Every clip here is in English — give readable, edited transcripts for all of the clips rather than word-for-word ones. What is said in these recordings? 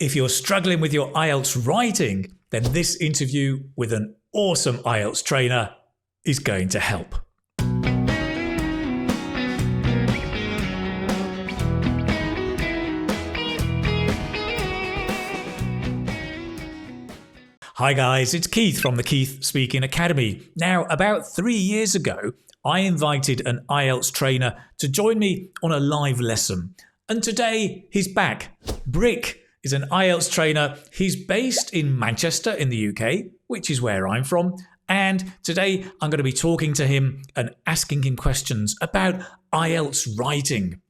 If you're struggling with your IELTS writing, then this interview with an awesome IELTS trainer is going to help. Hi guys, it's Keith from the Keith Speaking Academy. Now, about 3 years ago, I invited an IELTS trainer to join me on a live lesson. And today he's back. Brick is an IELTS trainer. He's based in Manchester in the UK, which is where I'm from. And today I'm going to be talking to him and asking him questions about IELTS writing.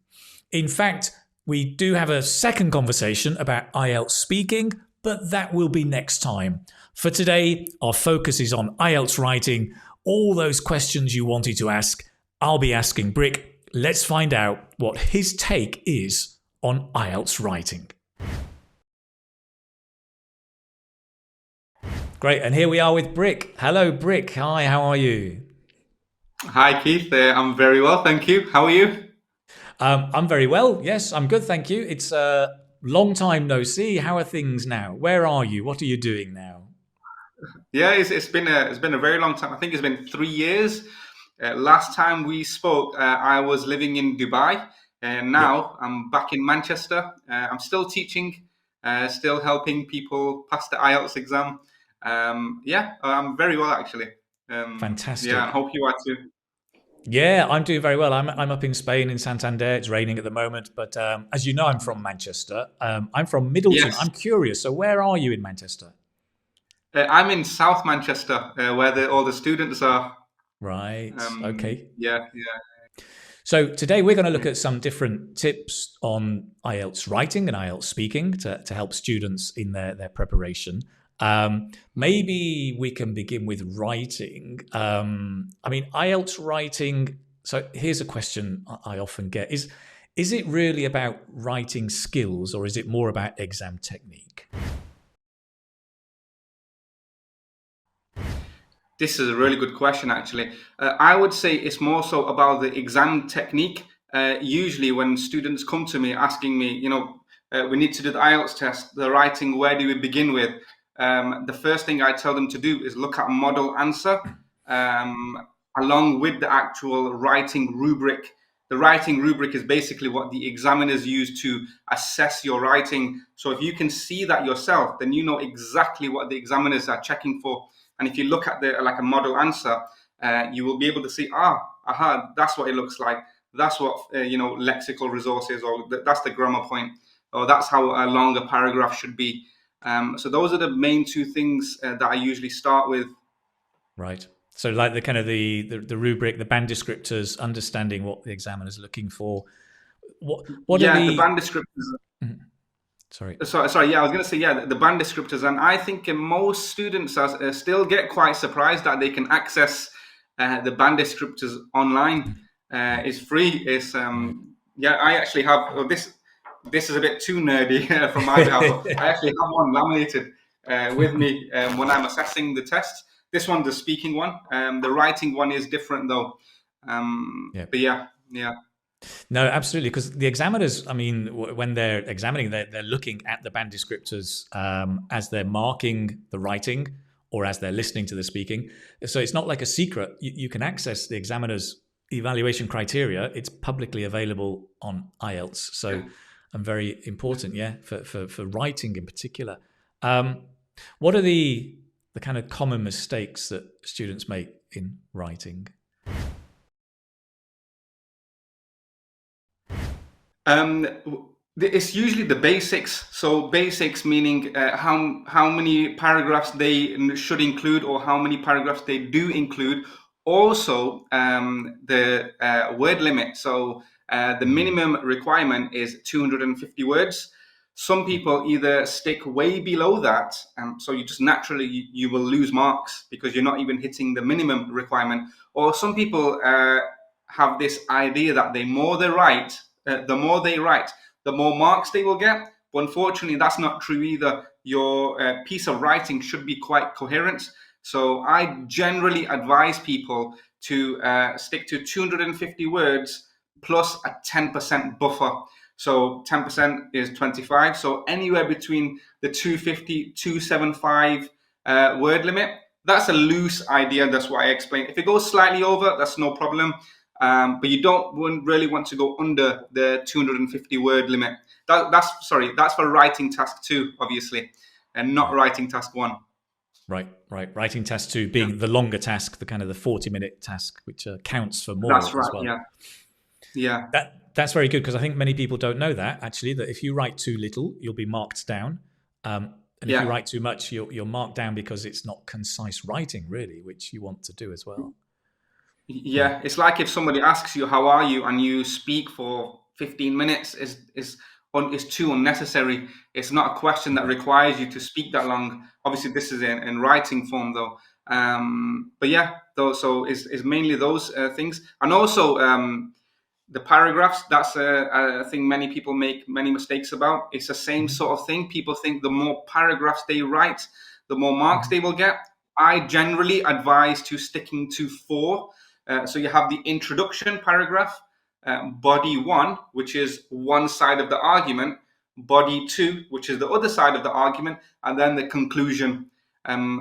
In fact, we do have a second conversation about IELTS speaking, but that will be next time. For today, our focus is on IELTS writing. All those questions you wanted to ask, I'll be asking Brick. Let's find out what his take is on IELTS writing. Great, and here we are with Brick. Hello, Brick. Hi, how are you? Hi, Keith. I'm very well, thank you. How are you? I'm very well. Yes, I'm good, thank you. It's a long time no see. How are things now? Where are you? What are you doing now? Yeah, it's been a very long time. I think it's been 3 years. Last time we spoke, I was living in Dubai, and Yeah. now I'm back in Manchester. I'm still teaching, still helping people pass the IELTS exam. I'm very well actually. Yeah, I Fantastic. hope you are too. Yeah, I'm doing very well. I'm up in Spain in Santander. It's raining at the moment, but as you know, I'm from Manchester. I'm from Middleton. Yes, I'm curious. So where are you in Manchester? I'm in South Manchester, where all the students are. Right. Okay. Yeah, yeah. So today we're going to look at some different tips on IELTS writing and IELTS speaking to help students in their preparation. Maybe we can begin with writing. IELTS writing. So here's a question I often get: is it really about writing skills, or is it more about exam technique? This is a really good question, actually. I would say it's more so about the exam technique. Usually, when students come to me asking me, we need to do the IELTS test, the writing, where do we begin with? The first thing I tell them to do is look at model answer along with the actual writing rubric. The writing rubric is basically what the examiners use to assess your writing. So if you can see that yourself, then you know exactly what the examiners are checking for. And if you look at a model answer, you will be able to see, that's what it looks like. That's what lexical resources, or that's the grammar point, or that's how long a paragraph should be. So those are the main two things that I usually start with. Right. So like the kind of the rubric, the band descriptors, understanding what the examiner's looking for. What are Yeah, the the band descriptors. Mhm. Sorry. Sorry. Yeah, I was going to say, yeah, the band descriptors, and I think most students still get quite surprised that they can access the band descriptors online. It's free. It's Right. yeah. I actually have this. This is a bit too nerdy from my behalf, but I actually have one laminated with me when I'm assessing the test. This one's the speaking one. The writing one is different though. Yeah. But yeah, yeah. No, absolutely. Because the examiners, when they're examining, they're looking at the band descriptors as they're marking the writing or as they're listening to the speaking. So it's not like a secret. You can access the examiner's evaluation criteria. It's publicly available on IELTS. So, and very important, yeah, for writing in particular. What are the kind of common mistakes that students make in writing? Um, it's usually the basics. So basics meaning how many paragraphs they should include, or how many paragraphs they do include. Also, the word limit. So the minimum requirement is 250 words. Some Yeah. people either stick way below that, so you just naturally you will lose marks because you're not even hitting the minimum requirement. Or some people have this idea that the more they write, the more marks they will get. But unfortunately, that's not true either. Your piece of writing should be quite coherent. So I generally advise people to stick to 250 words plus a 10% buffer. So 10% is 25. So anywhere between the 250, 275 word limit. That's a loose idea. That's what I explained. If it goes slightly over, that's no problem. But you wouldn't really want to go under the 250 word limit. That's for writing task 2, obviously, and not writing task 1. Right. Writing task 2 being the longer task, the kind of the 40-minute task, which counts for more That's as right. well. Yeah. That's very good, because I think many people don't know that, actually, that if you write too little, you'll be marked down. And if you write too much, you're marked down because it's not concise writing, really, which you want to do as well. Yeah, it's like if somebody asks you how are you and you speak for 15 minutes is too unnecessary. It's not a question that requires you to speak that long. Obviously, this is in writing form though. But yeah, so is mainly those things, and also the paragraphs. That's a thing many people make many mistakes about. It's the same sort of thing. People think the more paragraphs they write, the more marks they will get. I generally advise to sticking to 4. So you have the introduction paragraph, body 1, which is one side of the argument, body 2, which is the other side of the argument, and then the conclusion.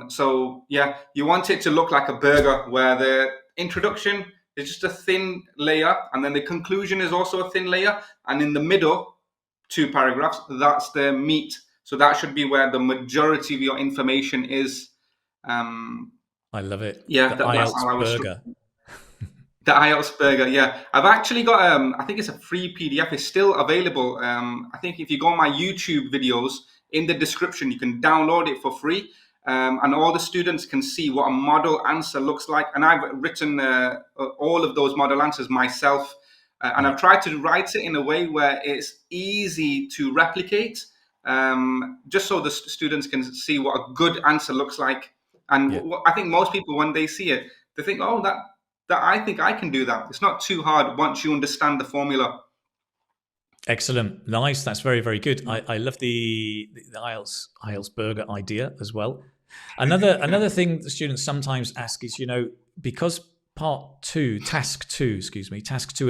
So yeah, you want it to look like a burger, where the introduction is just a thin layer, and then the conclusion is also a thin layer, and in the middle 2 paragraphs, that's the meat. So that should be where the majority of your information is. I love it. Yeah, The that's IELTS how I was. burger. The IELTS burger, yeah. I've actually got, I think it's a free PDF. It's still available. I think if you go on my YouTube videos, in the description, you can download it for free. And all the students can see what a model answer looks like. And I've written all of those model answers myself. And I've tried to write it in a way where it's easy to replicate, just so the students can see what a good answer looks like. And I think most people, when they see it, they think, oh, that I think I can do that. It's not too hard once you understand the formula. Excellent. Nice. That's very, very good. I love the IELTS burger idea as well. Another thing the students sometimes ask is, because task two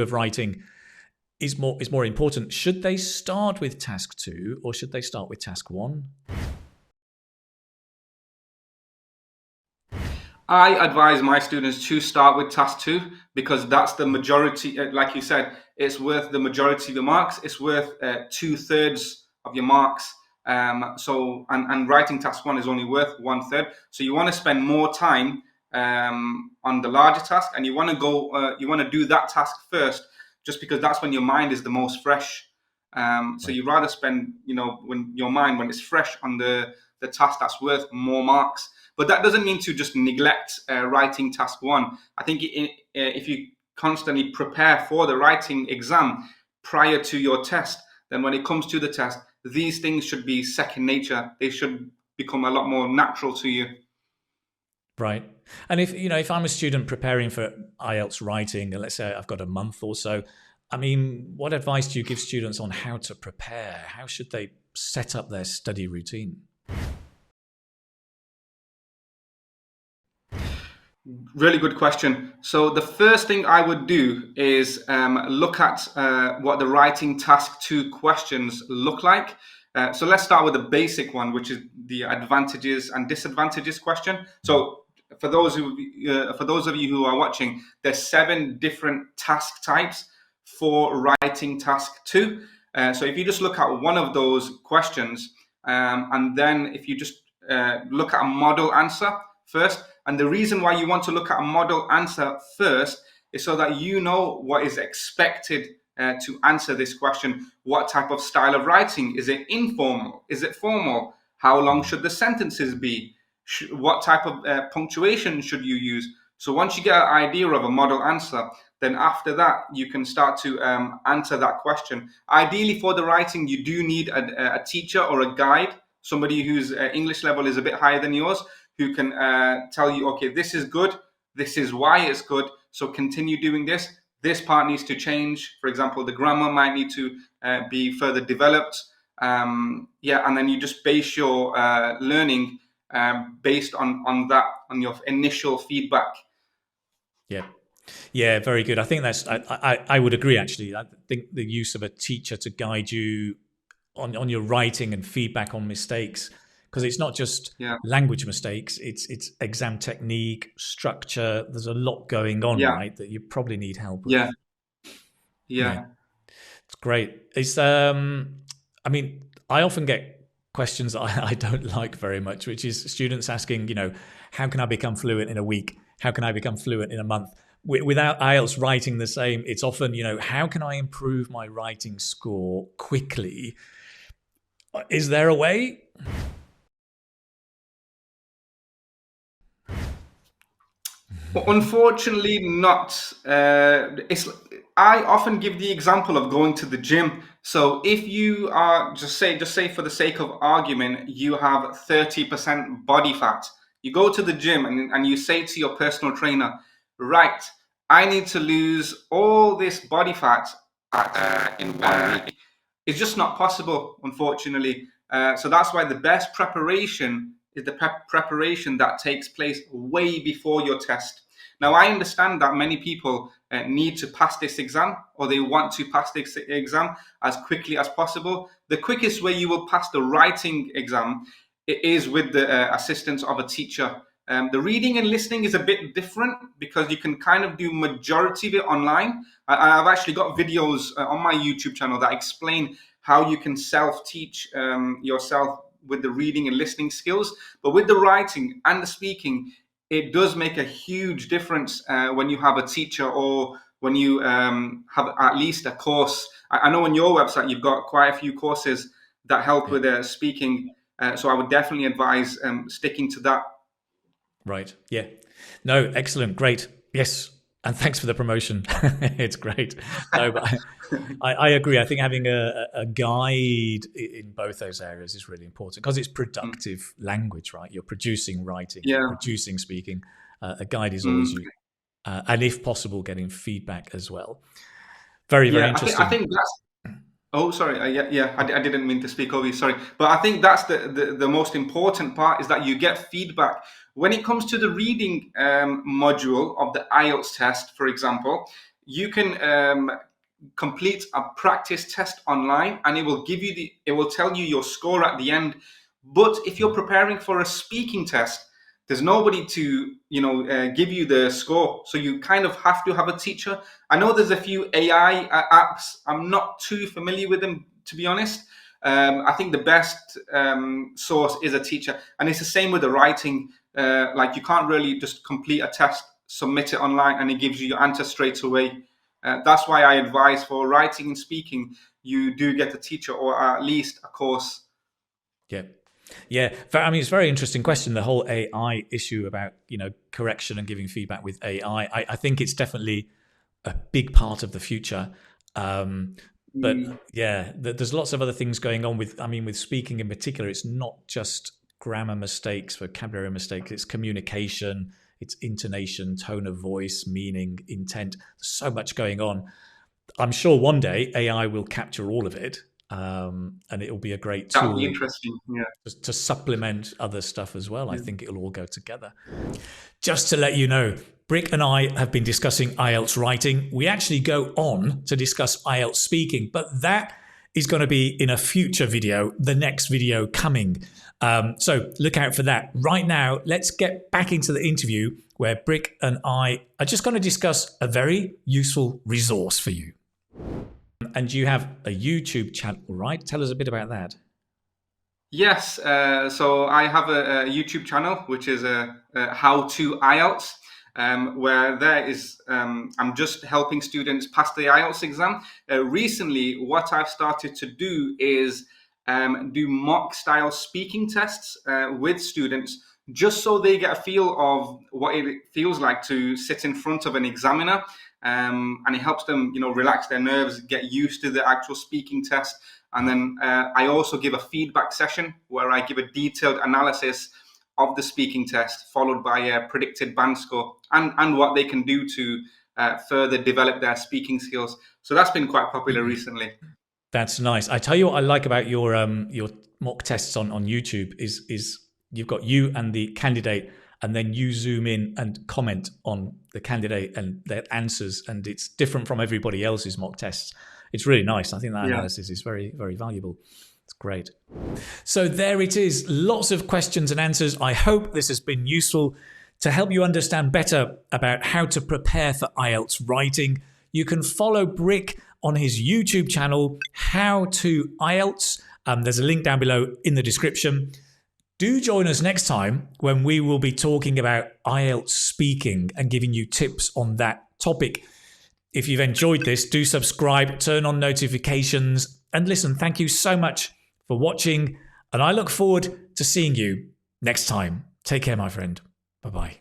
of writing is more important, should they start with task 2 or should they start with task 1? I advise my students to start with task 2 because that's the majority. Like you said, it's worth the majority of the marks. It's worth 2/3 of your marks. And writing task 1 is only worth 1/3. So you want to spend more time on the larger task, and you want to do that task first, just because that's when your mind is the most fresh. So you rather spend, when your mind, when it's fresh, on the task that's worth more marks. But that doesn't mean to just neglect writing task 1. I think if you constantly prepare for the writing exam prior to your test, then when it comes to the test, these things should be second nature. They should become a lot more natural to you. Right. And if I'm a student preparing for IELTS writing, and let's say I've got a month or so, I mean, what advice do you give students on how to prepare? How should they set up their study routine? Really good question. So the first thing I would do is look at what the writing task 2 questions look like. So let's start with the basic one, which is the advantages and disadvantages question. So for those of you who are watching, there's 7 different task types for writing task 2. So if you just look at one of those questions, and then if you just look at a model answer first. And the reason why you want to look at a model answer first is so that you know what is expected to answer this question. What type of style of writing? Is it informal? Is it formal? How long should the sentences be? What type of punctuation should you use? So once you get an idea of a model answer, then after that, you can start to answer that question. Ideally, for the writing, you do need a teacher or a guide, somebody whose English level is a bit higher than yours, who can tell you, okay, this is good, this is why it's good, so continue doing this. This part needs to change. For example, the grammar might need to be further developed. And then you just base your learning based on that, on your initial feedback. Yeah. Yeah, very good. I think I would agree actually. I think the use of a teacher to guide you on your writing and feedback on mistakes, because it's not just Yeah, language mistakes, it's exam technique, structure. There's a lot going on, yeah, right, that you probably need help yeah, with. Yeah, yeah. it's great. It's I mean, I often get questions that I don't like very much, which is students asking, how can I become fluent in a week? How can I become fluent in a month? Without IELTS writing the same, it's often, how can I improve my writing score quickly? Is there a way? Unfortunately, not. It's. I often give the example of going to the gym. So if you are just say for the sake of argument, you have 30% body fat. You go to the gym and you say to your personal trainer, right, I need to lose all this body fat in 1 week. It's just not possible, unfortunately. So that's why the best preparation is the preparation that takes place way before your test. Now, I understand that many people need to pass this exam, or they want to pass this exam as quickly as possible. The quickest way you will pass the writing exam is with the assistance of a teacher. The reading and listening is a bit different because you can kind of do majority of it online. I've actually got videos on my YouTube channel that explain how you can self-teach yourself with the reading and listening skills. But with the writing and the speaking, it does make a huge difference when you have a teacher, or when you have at least a course. I know on your website you've got quite a few courses that help Yeah. with speaking. So I would definitely advise sticking to that. Right. Yeah. No, excellent. Great. Yes. And thanks for the promotion. It's great. No, but I agree. I think having a guide in both those areas is really important, because it's productive language, right? You're producing writing, you're Yeah. producing speaking. A guide is always Mm. you. And if possible, getting feedback as well. Very, very Yeah, I interesting. think that's. Oh, sorry. Yeah. I didn't mean to speak over you. Sorry, but I think that's the most important part, is that you get feedback when it comes to the reading module of the IELTS test. For example, you can complete a practice test online, and it will tell you your score at the end. But if you're preparing for a speaking test, there's nobody to give you the score, so you kind of have to have a teacher. I know there's a few AI apps. I'm not too familiar with them, to be honest. I think the best source is a teacher, and it's the same with the writing. Like, you can't really just complete a test, submit it online, and it gives you your answer straight away. That's why I advise, for writing and speaking, you do get a teacher, or at least a course. Yeah. Yeah. I mean, it's a very interesting question, the whole AI issue about, correction and giving feedback with AI. I think it's definitely a big part of the future. But Mm, yeah, there's lots of other things going on with, I mean, with speaking in particular. It's not just grammar mistakes, vocabulary mistakes, it's communication, it's intonation, tone of voice, meaning, intent. There's so much going on. I'm sure one day AI will capture all of it, and it will be a great that would be tool interesting. Yeah. to supplement other stuff as well. I Yeah. think it'll all go together. Just to let you know, Brick and I have been discussing IELTS writing. We actually go on to discuss IELTS speaking, but that is going to be in a future video, the next video coming. So look out for that. Right now, let's get back into the interview, where Brick and I are just going to discuss a very useful resource for you. And you have a YouTube channel, right? Tell us a bit about that. Yes, so I have a YouTube channel, which is a How to IELTS, where I'm just helping students pass the IELTS exam. Recently, what I've started to do is do mock style speaking tests with students, just so they get a feel of what it feels like to sit in front of an examiner, and it helps them, relax their nerves, get used to the actual speaking test. And then I also give a feedback session where I give a detailed analysis of the speaking test, followed by a predicted band score, and what they can do to further develop their speaking skills. So that's been quite popular recently. That's nice. I tell you what I like about your mock tests on YouTube is you've got you and the candidate and then you zoom in and comment on the candidate and their answers, and it's different from everybody else's mock tests. It's really nice. I think that analysis is very, very valuable. It's great. So there it is. Lots of questions and answers. I hope this has been useful to help you understand better about how to prepare for IELTS writing. You can follow Brick on his YouTube channel, How to IELTS. There's a link down below in the description. Do join us next time when we will be talking about IELTS speaking and giving you tips on that topic. If you've enjoyed this, do subscribe, turn on notifications, and listen, thank you so much for watching, and I look forward to seeing you next time. Take care, my friend. Bye-bye.